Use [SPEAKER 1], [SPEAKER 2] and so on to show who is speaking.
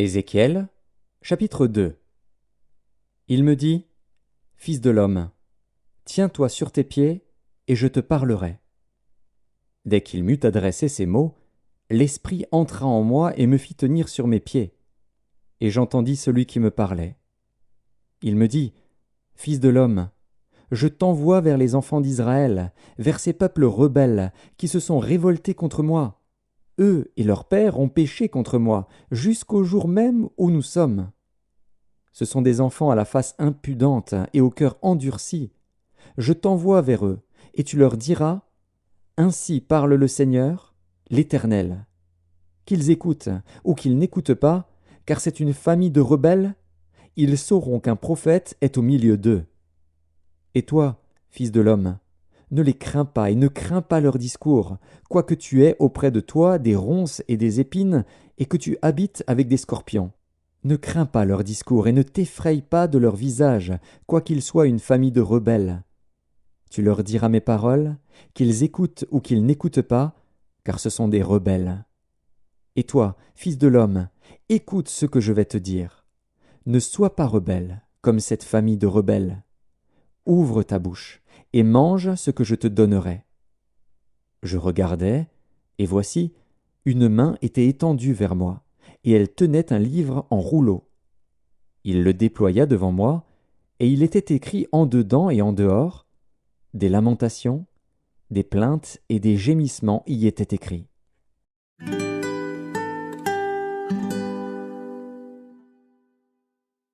[SPEAKER 1] Ézéchiel, chapitre 2. Il me dit, Fils de l'homme, tiens-toi sur tes pieds, et je te parlerai. Dès qu'il m'eut adressé ces mots, l'Esprit entra en moi et me fit tenir sur mes pieds. Et j'entendis celui qui me parlait. Il me dit, Fils de l'homme, je t'envoie vers les enfants d'Israël, vers ces peuples rebelles qui se sont révoltés contre moi. Eux et leurs pères ont péché contre moi, jusqu'au jour même où nous sommes. Ce sont des enfants à la face impudente et au cœur endurci. Je t'envoie vers eux, et tu leur diras, Ainsi parle le Seigneur, l'Éternel. Qu'ils écoutent ou qu'ils n'écoutent pas, car c'est une famille de rebelles, ils sauront qu'un prophète est au milieu d'eux. Et toi, fils de l'homme, ne les crains pas et ne crains pas leurs discours, quoique tu aies auprès de toi des ronces et des épines, et que tu habites avec des scorpions. Ne crains pas leurs discours et ne t'effraie pas de leur visage, quoiqu'ils soient une famille de rebelles. Tu leur diras mes paroles, qu'ils écoutent ou qu'ils n'écoutent pas, car ce sont des rebelles. Et toi, fils de l'homme, écoute ce que je vais te dire. Ne sois pas rebelle, comme cette famille de rebelles. Ouvre ta bouche, et mange ce que je te donnerai. Je regardai, et voici, une main était étendue vers moi, et elle tenait un livre en rouleau. Il le déploya devant moi, et il était écrit en dedans et en dehors, des lamentations, des plaintes et des gémissements y étaient écrits.